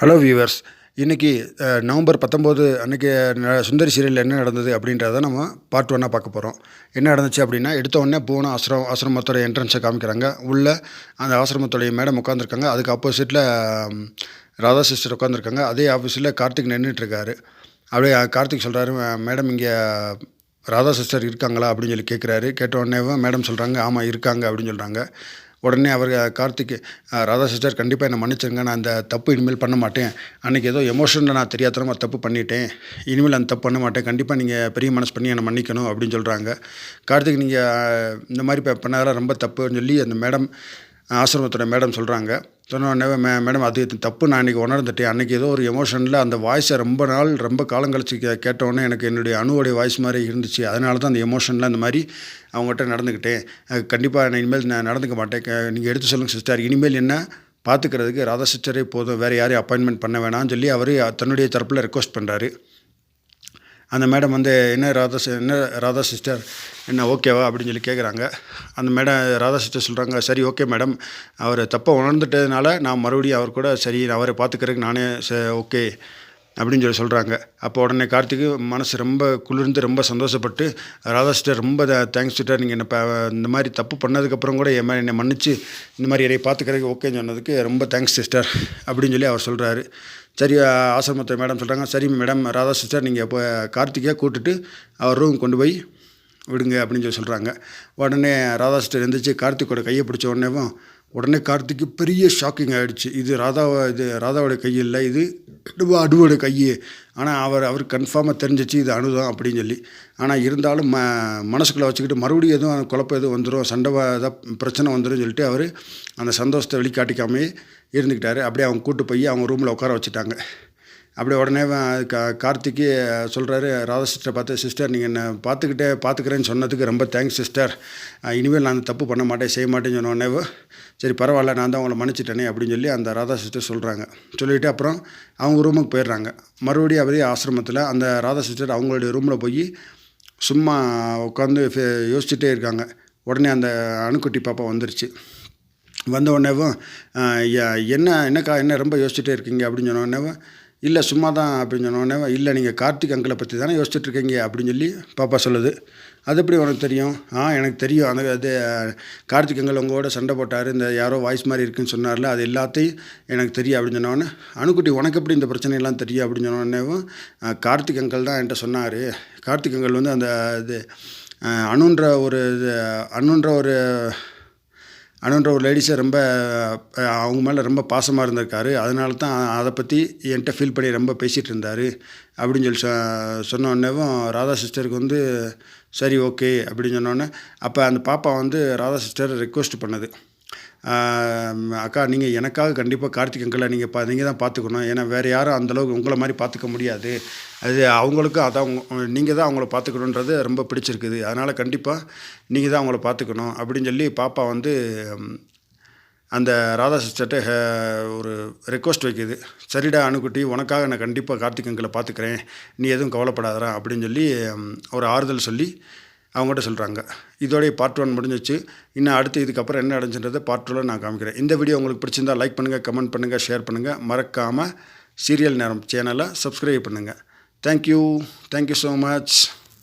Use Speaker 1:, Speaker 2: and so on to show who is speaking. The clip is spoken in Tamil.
Speaker 1: Hello viewers. இன்னைக்கு நவம்பர் 19 அன்னைக்கு சுந்தரி சீரியல்ல என்ன நடந்தது அப்படின்றத நம்ம பார்ட் 1 பார்க்க போகிறோம். என்ன நடந்துச்சு அப்படின்னா, எடுத்த உடனே பூனா ஆசிரமத்தோட என்ட்ரன்ஸை காமிக்கிறாங்க. உள்ள அந்த ஆசிரமத்தோடைய மேடம் உட்காந்துருக்காங்க. அதுக்கு ஆப்போசிட்டில் ராதா சிஸ்டர் உட்காந்துருக்காங்க. அதே ஆஃபீஸில் கார்த்திக் நின்றுட்டுருக்காரு. அப்படியே கார்த்திக் சொல்கிறாரு, மேடம் இங்கே ராதா சிஸ்டர் இருக்காங்களா அப்படின்னு சொல்லி கேட்குறாரு. கேட்ட உடனேவும் மேடம் சொல்கிறாங்க, ஆமாம் இருக்காங்க அப்படின்னு சொல்கிறாங்க. உடனே அவர் கார்த்திக், ராதா சிஸ்டர் கண்டிப்பாக என்னை மன்னிச்சிருங்க, நான் அந்த தப்பு இனிமேல் பண்ண மாட்டேன். அன்றைக்கி ஏதோ எமோஷனில் நான் தெரியாதனமாக தப்பு பண்ணிட்டேன். இனிமேல் அந்த தப்பு பண்ண மாட்டேன். கண்டிப்பாக நீங்கள் பெரிய மனசு பண்ணி என்னை மன்னிக்கணும் அப்படின்னு சொல்கிறாங்க. கார்த்திக், நீங்கள் இந்த மாதிரி பண்ணதெல்லாம் ரொம்ப தப்புன்னு சொல்லி அந்த மேடம், ஆசிரமத்தோட மேடம் சொல்கிறாங்க. சொன்ன உடனே மேடம் அது தப்பு, நான் இன்றைக்கி உணர்ந்துட்டேன். அன்றைக்கி ஏதோ ஒரு எமோஷனில் அந்த வாய்ஸை ரொம்ப காலம் கழிச்சு கேட்டவுடனே எனக்கு என்னுடைய அணுவோடைய வாய்ஸ் மாதிரி இருந்துச்சு. அதனால தான் அந்த எமோஷனில் அந்த மாதிரி அவங்ககிட்ட நடந்துக்கிட்டேன். கண்டிப்பாக நான் இனிமேல் நான் நடந்துக்க மாட்டேன். நீங்கள் எடுத்து சொல்லுங்கள் சிஸ்டர், இனிமேல் என்ன பார்த்துக்கிறதுக்கு ராதா சிஸ்டரே போதும், வேறு யாரையும் அப்பாயின்மெண்ட் பண்ண வேணாம்னு சொல்லி அவர் தன்னுடைய தரப்பில் ரெக்வஸ்ட் பண்ணுறாரு. அந்த மேடம் வந்து என்ன ராதா சிஸ்டர் என்ன ஓகேவா அப்படின்னு சொல்லி கேட்குறாங்க. அந்த மேடம் ராதா சிஸ்டர் சொல்கிறாங்க, சரி ஓகே மேடம், அவர் தப்பை உணர்ந்துட்டதுனால நான் மறுபடியும் அவர் கூட சரி அவரை பார்த்துக்கிறதுக்கு நானே ஓகே அப்படின்னு சொல்லி சொல்கிறாங்க. அப்போ உடனே கார்த்திக்கு மனசு ரொம்ப குளிர்ந்து ரொம்ப சந்தோஷப்பட்டு, ராதா சிஸ்டர் ரொம்ப தேங்க்ஸ் சிஸ்டர், நீங்கள் என்ன இந்த மாதிரி தப்பு பண்ணதுக்கப்புறம் கூட என்னை மன்னிச்சு இந்த மாதிரி என்னை பார்த்துக்கிறதுக்கு ஓகேன்னு சொன்னதுக்கு ரொம்ப தேங்க்ஸ் சிஸ்டர் அப்படின்னு சொல்லி அவர் சொல்கிறாரு. சரி, ஆசிரமத்தை மேடம் சொல்கிறாங்க, சரி மேடம், ராதா சிஸ்டர் நீங்கள் இப்போ கார்த்திகை கூப்பிட்டுட்டு அவர் ரூம் கொண்டு போய் விடுங்க அப்படின்னு சொல்லி சொல்கிறாங்க. உடனே ராதா சிஸ்டர் எழுந்திரிச்சு கார்த்திக்கோட கையை பிடிச்ச உடனே கார்த்திக்கு பெரிய ஷாக்கிங் ஆகிடுச்சு. இது ராதாவோட கை இல்லை, இது அணுவோட கை. ஆனால் அவர் கன்ஃபார்மாக தெரிஞ்சிச்சு இது அணுதான் அப்படின்னு சொல்லி. ஆனால் இருந்தாலும் மனசுக்குள்ளே வச்சுக்கிட்டு மறுபடியும் எதுவும் குழப்பம் எதுவும் வந்துடும், சண்டை ஏதாவது பிரச்சனை வந்துடும் சொல்லிட்டு அவர் அந்த சந்தோஷத்தை வெளிக்காட்டிக்காமே இருந்துக்கிட்டாரு. அப்படியே அவங்க கூட்டு போய் அவங்க ரூமில் உட்கார வச்சுட்டாங்க. அப்படியே உடனே கார்த்திக்கு சொல்கிறாரு ராதா சிஸ்டரை பார்த்து, சிஸ்டர் நீங்கள் என்னை பார்த்துக்கிறேன்னு சொன்னதுக்கு ரொம்ப தேங்க்ஸ் சிஸ்டர், இனிமேல் நான் தப்பு பண்ண மாட்டேன் செய்ய மாட்டேன்னு சொன்ன உடனே, சரி பரவாயில்ல நான் தான் அவங்கள மன்னிச்சிட்டேனே அப்படின்னு சொல்லி அந்த ராதா சிஸ்டர் சொல்கிறாங்க. சொல்லிவிட்டு அப்புறம் அவங்க ரூமுக்கு போயிடுறாங்க. மறுபடியும் அவரே ஆசிரமத்தில் அந்த ராதா சிஸ்டர் அவங்களுடைய ரூமில் போய் சும்மா உட்காந்து யோசிச்சுட்டே இருக்காங்க. உடனே அந்த அணுக்குட்டி பாப்பா வந்துருச்சு. வந்த உடனேவும் என்ன ரொம்ப யோசிச்சுட்டே இருக்கீங்க அப்படின்னு சொன்ன உடனேவும், இல்லை சும்மா தான் அப்படின்னு சொன்னோடனே, இல்லை நீங்கள் கார்த்திக் அங்கிளை பற்றி தானே யோசிச்சுட்ருக்கீங்க அப்படின்னு சொல்லி பாப்பா சொல்லுது. அது எப்படி உனக்கு தெரியும்? எனக்கு தெரியும், அது கார்த்திக் அங்கிள் உங்களோட சண்டை போட்டார், இந்த யாரோ வாய்ஸ் மாதிரி இருக்குன்னு சொன்னார்ல, அது எல்லாத்தையும் எனக்கு தெரியும் அப்படின்னு சொன்னோடனே, அணுக்குட்டி உனக்கு எப்படி இந்த பிரச்சனையெல்லாம் தெரியும் அப்படின்னு சொன்னோடனேவும், கார்த்திக் அங்கிள் தான் என்கிட்ட சொன்னார். கார்த்திக் அங்கிள் வந்து அந்த இது அணுன்ற ஒரு லேடிஸை ரொம்ப அவங்க மேலே ரொம்ப பாசமாக இருந்திருக்காரு. அதனால தான் அதை பற்றி என்கிட்ட ஃபீல் பண்ணி ரொம்ப பேசிகிட்டு இருந்தார் அப்படின்னு சொல்லி சொன்ன உடனேவும் ராதா சிஸ்டருக்கு வந்து சரி ஓகே அப்படின்னு சொன்னோடனே, அப்போ அந்த பாப்பா வந்து ராதா சிஸ்டர் ரெக்வெஸ்ட் பண்ணுது, அக்கா நீங்கள் எனக்காக கண்டிப்பாக கார்த்திக் அங்கிளை நீங்கள் தான் பார்த்துக்கணும். ஏன்னா வேறு யாரும் அந்தளவுக்கு உங்களை மாதிரி பார்த்துக்க முடியாது. அது அவங்களுக்கும் அதான் நீங்கள் தான் அவங்கள பார்த்துக்கணுன்றது ரொம்ப பிடிச்சிருக்குது. அதனால் கண்டிப்பாக நீங்கள் தான் அவங்கள பார்த்துக்கணும் அப்படின்னு சொல்லி பாப்பா வந்து அந்த ராதா சிஸ்டர்கிட்ட ஒரு ரெக்வஸ்ட் வைக்கிது. சரிடா அணுக்குட்டி, உனக்காக நான் கண்டிப்பாக கார்த்திக் அங்கிளை பார்த்துக்கிறேன், நீ எதுவும் கவலைப்படாதடா அப்படின்னு சொல்லி ஒரு ஆறுதல் சொல்லி அவங்ககிட்ட சொல்கிறாங்க. இதோடைய பார்ட் 1 முடிஞ்சிச்சு. இன்னும் அடுத்து இதுக்கப்புறம் என்ன நடந்துச்சுன்றதை பார்ட் 2ல் நான் காமிக்கிறேன். இந்த வீடியோ உங்களுக்கு பிடிச்சிருந்தால் லைக் பண்ணுங்கள், கமெண்ட் பண்ணுங்கள், ஷேர் பண்ணுங்கள். மறக்காமல் சீரியல் நேரம் சேனலை சப்ஸ்கிரைப் பண்ணுங்கள். Thank you so much.